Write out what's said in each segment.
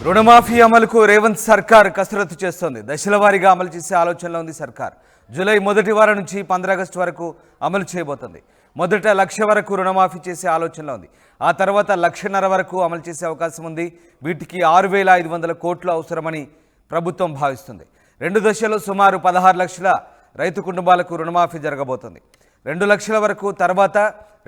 రుణమాఫీ అమలుకు రేవంత్ సర్కార్ కసరత్తు చేస్తోంది. దశల వారీగా అమలు చేసే ఆలోచనలో ఉంది సర్కార్. జూలై మొదటి వారం నుంచి 15 ఆగస్టు వరకు అమలు చేయబోతోంది. మొదట 1,00,000 వరకు రుణమాఫీ చేసే ఆలోచనలో ఉంది. ఆ తర్వాత 1,50,000 వరకు అమలు చేసే అవకాశం ఉంది. వీటికి 6,500 కోట్లు అవసరమని ప్రభుత్వం భావిస్తుంది. 2 దశల్లో సుమారు 16 లక్షల రైతు కుటుంబాలకు రుణమాఫీ జరగబోతోంది. 2 లక్షల వరకు తర్వాత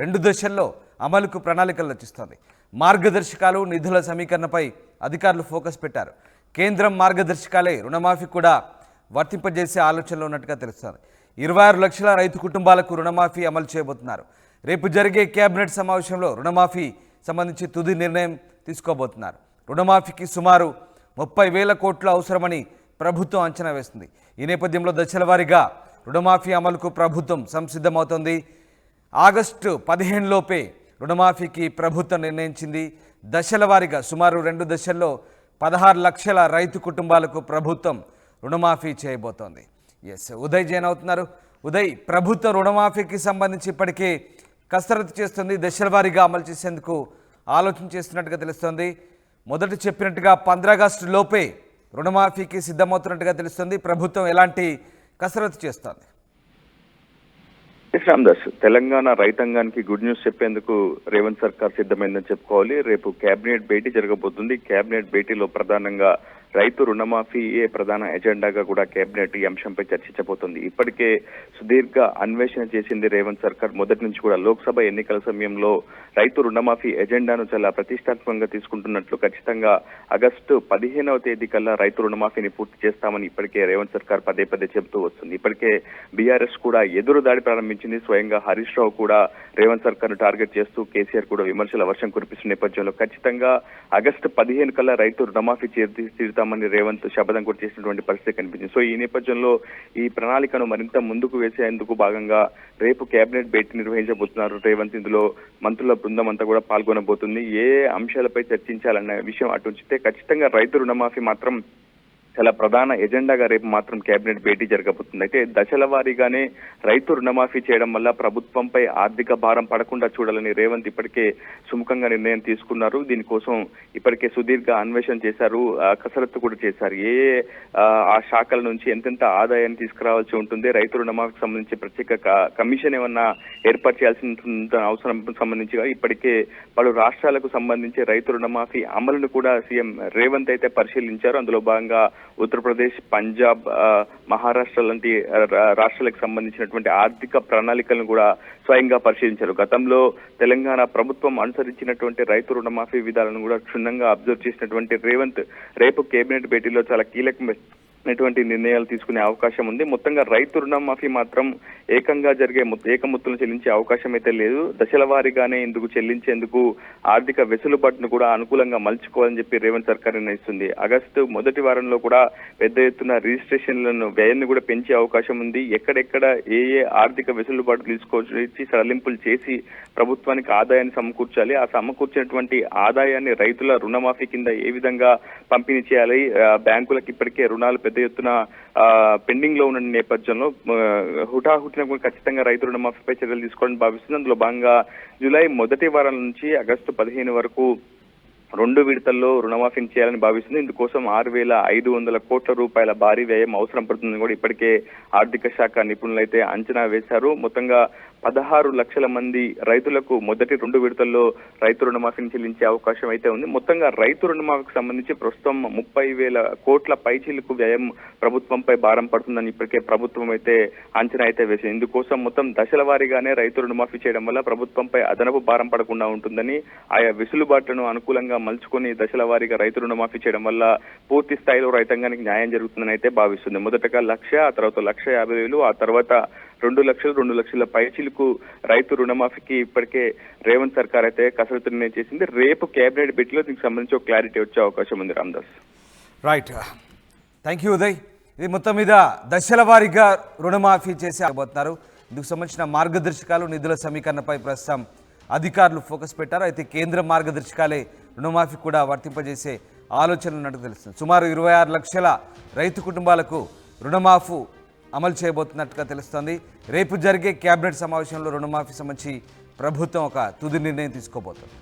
2 దశల్లో అమలుకు ప్రణాళికలు రచిస్తోంది. మార్గదర్శకాలు నిధుల సమీకరణపై అధికారులు ఫోకస్ పెట్టారు. కేంద్రం మార్గదర్శకాలే రుణమాఫీ కూడా వర్తింపజేసే ఆలోచనలో ఉన్నట్టుగా తెలుస్తోంది. 26 లక్షల రైతు కుటుంబాలకు రుణమాఫీ అమలు చేయబోతున్నారు. రేపు జరిగే కేబినెట్ సమావేశంలో రుణమాఫీ సంబంధించి తుది నిర్ణయం తీసుకోబోతున్నారు. రుణమాఫీకి సుమారు 30,000 కోట్లు అవసరమని ప్రభుత్వం అంచనా వేస్తుంది. ఈ నేపథ్యంలో దశల వారీగా రుణమాఫీ అమలుకు ప్రభుత్వం సంసిద్ధమవుతోంది. ఆగస్టు 15 లోపే రుణమాఫీకి ప్రభుత్వం నిర్ణయించింది. దశల వారీగా సుమారు 2 దశల్లో 16 లక్షల రైతు కుటుంబాలకు ప్రభుత్వం రుణమాఫీ చేయబోతోంది. ఉదయ్ జైన్ అవుతున్నారు. ఉదయ్, ప్రభుత్వం రుణమాఫీకి సంబంధించి ఇప్పటికే కసరత్తు చేస్తుంది. దశల వారీగా అమలు చేసేందుకు ఆలోచన చేస్తున్నట్టుగా తెలుస్తోంది. మొదట చెప్పినట్టుగా 15 ఆగస్టు లోపే రుణమాఫీకి సిద్ధమవుతున్నట్టుగా తెలుస్తుంది. ప్రభుత్వం ఎలాంటి కసరత్తు చేస్తోంది? రామ్దాస్, తెలంగాణ రైతాంగానికి గుడ్ న్యూస్ చెప్పేందుకు రేవంత్ సర్కార్ సిద్ధమైందని చెప్పుకోవాలి. రేపు కేబినెట్ భేటీ జరగబోతుంది. కేబినెట్ భేటీలో ప్రధానంగా రైతు రుణమాఫీయే ప్రధాన ఎజెండాగా కూడా కేబినెట్ ఈ అంశంపై చర్చించబోతుంది. ఇప్పటికే సుదీర్ఘ అన్వేషణ చేసింది రేవంత్ సర్కార్. మొదటి నుంచి కూడా లోక్సభ ఎన్నికల సమయంలో రైతు రుణమాఫీ ఎజెండాను చాలా ప్రతిష్టాత్మకంగా తీసుకుంటున్నట్లు, ఖచ్చితంగా ఆగస్టు 15వ తేదీ కల్లా రైతు రుణమాఫీని పూర్తి చేస్తామని ఇప్పటికే రేవంత్ సర్కార్ పదే పదే చెబుతూ వస్తుంది. ఇప్పటికే బీఆర్ఎస్ కూడా ఎదురు దాడి ప్రారంభించింది. స్వయంగా హరీష్ రావు కూడా రేవంత్ సర్కార్ ను టార్గెట్ చేస్తూ కేసీఆర్ కూడా విమర్శల వర్షం కురిపిస్తున్న నేపథ్యంలో ఖచ్చితంగా ఆగస్టు 15 కల్లా రైతు రుణమాఫీ తీరుతామని రేవంత్ శపథం కూడా చేసినటువంటి పరిస్థితి కనిపించింది. సో ఈ నేపథ్యంలో ఈ ప్రణాళికను మరింత ముందుకు వేసేందుకు భాగంగా రేపు కేబినెట్ భేటీ నిర్వహించబోతున్నారు రేవంత్. ఇందులో మంత్రుల బృందం అంతా కూడా పాల్గొనబోతుంది. ఏ అంశాలపై చర్చించాలన్న విషయం అటు ఉంచితే ఖచ్చితంగా రైతు రుణమాఫీ మాత్రం చాలా ప్రధాన ఎజెండాగా రేపు మాత్రం కేబినెట్ భేటీ జరగబోతుంది. అయితే దశల వారీగానే రైతు రుణమాఫీ చేయడం వల్ల ప్రభుత్వంపై ఆర్థిక భారం పడకుండా చూడాలని రేవంత్ ఇప్పటికే సుముఖంగా నిర్ణయం తీసుకున్నారు. దీనికోసం ఇప్పటికే సుదీర్ఘ అన్వేషణ చేశారు, కసరత్తు కూడా చేశారు. ఆ శాఖల నుంచి ఎంతెంత ఆదాయాన్ని తీసుకురావాల్సి ఉంటుంది, రైతు రుణమాఫీకి సంబంధించి ప్రత్యేక కమిషన్ ఏమన్నా ఏర్పాటు చేయాల్సిన అవసరం సంబంధించి ఇప్పటికే పలు రాష్ట్రాలకు సంబంధించి రైతు రుణమాఫీ అమలును కూడా సీఎం రేవంత్ అయితే పరిశీలించారు. అందులో భాగంగా ఉత్తరప్రదేశ్, పంజాబ్, మహారాష్ట్ర లాంటి రాష్ట్రాలకు సంబంధించినటువంటి ఆర్థిక ప్రణాళికలను కూడా స్వయంగా పరిశీలించారు. గతంలో తెలంగాణ ప్రభుత్వం అనుసరించినటువంటి రైతు రుణమాఫీ విధాలను కూడా క్షుణ్ణంగా అబ్జర్వ్ చేసినటువంటి రేవంత్ రేపు కేబినెట్ భేటీలో చాలా కీలకమైనటువంటి నిర్ణయాలు తీసుకునే అవకాశం ఉంది. మొత్తంగా రైతు రుణమాఫీ మాత్రం ఏకంగా జరిగే ఏకముత్తులను చెల్లించే అవకాశం అయితే లేదు. దశల వారీగానే ఇందుకు చెల్లించేందుకు ఆర్థిక వెసులుబాటును కూడా అనుకూలంగా మలుచుకోవాలని చెప్పి రేవంత్ సర్కార్ నిర్ణయిస్తుంది. ఆగస్టు మొదటి వారంలో కూడా పెద్ద ఎత్తున రిజిస్ట్రేషన్లను వ్యయాన్ని కూడా పెంచే అవకాశం ఉంది. ఎక్కడెక్కడ ఏ ఆర్థిక వెసులుబాటు తీసుకొచ్చి సడలింపులు చేసి ప్రభుత్వానికి ఆదాయాన్ని సమకూర్చాలి, ఆ సమకూర్చినటువంటి ఆదాయాన్ని రైతుల రుణమాఫీ కింద ఏ విధంగా పంపిణీ చేయాలి, బ్యాంకులకు ఇప్పటికే రుణాలు పెద్ద ఎత్తున పెండింగ్ లో ఉన్న నేపథ్యంలో హుటాహుటిన ఖచ్చితంగా రైతు రుణమాఫీపై చర్యలు తీసుకోవాలని భావిస్తుంది. అందులో భాగంగా జూలై మొదటి వారం నుంచి ఆగస్టు 15 వరకు 2 విడతల్లో రుణమాఫీని చేయాలని భావిస్తుంది. ఇందుకోసం 6,500 కోట్ల రూపాయల భారీ వ్యయం అవసరం పడుతుందని కూడా ఇప్పటికే ఆర్థిక శాఖ నిపుణులైతే అంచనా వేశారు. మొత్తంగా 16 లక్షల మంది రైతులకు మొదటి 2 విడతల్లో రైతు రుణమాఫీని చెల్లించే అవకాశం అయితే ఉంది. మొత్తంగా రైతు రుణమాఫీకి సంబంధించి ప్రస్తుతం 30,000 కోట్ల పైచీలకు వ్యయం ప్రభుత్వంపై భారం పడుతుందని ఇప్పటికే ప్రభుత్వం అయితే అంచనా అయితే వేసింది. ఇందుకోసం మొత్తం దశల వారీగానే రైతు రుణమాఫీ చేయడం వల్ల ప్రభుత్వంపై అదనపు భారం పడకుండా ఉంటుందని, ఆయా వెసులుబాట్లను అనుకూలంగా మలుచుకొని దశల వారీగా రైతు రుణమాఫీ చేయడం వల్ల పూర్తి స్థాయిలో రైతాంగానికి న్యాయం జరుగుతుందని అయితే భావిస్తుంది. మొదటగా 1,00,000, ఆ తర్వాత 1,50,000, ఆ తర్వాత 2 లక్షలు, 2 లక్షల పైచీలకు రైతు రుణమాఫీకి ఇప్పటికే రేవంత్ సర్కార్ అయితే కసరత్తు నిర్ణయం చేసింది. రేపు కేబినెట్ భేటీలో దీనికి సంబంధించి ఒక క్లారిటీ వచ్చే అవకాశం ఉంది. Ramdas, right, thank you Uday. ఇది మొత్తం మీద దశల వారీగా రుణమాఫీ చేసి ఆగబోతున్నారు. ఇందుకు సంబంధించిన మార్గదర్శకాలు నిధుల సమీకరణపై ప్రస్తుతం అధికారులు ఫోకస్ పెట్టారు. అయితే కేంద్ర మార్గదర్శకాలే రుణమాఫీ కూడా వర్తింపజేసే ఆలోచనలు ఉన్నట్టు తెలుస్తుంది. సుమారు 26 లక్షల రైతు కుటుంబాలకు రుణమాఫీ అమలు చేయబోతున్నట్టుగా తెలుస్తోంది. రేపు జరిగే కేబినెట్ సమావేశంలో రుణమాఫీ సంబంధించి ప్రభుత్వం ఒక తుది నిర్ణయం తీసుకోబోతోంది.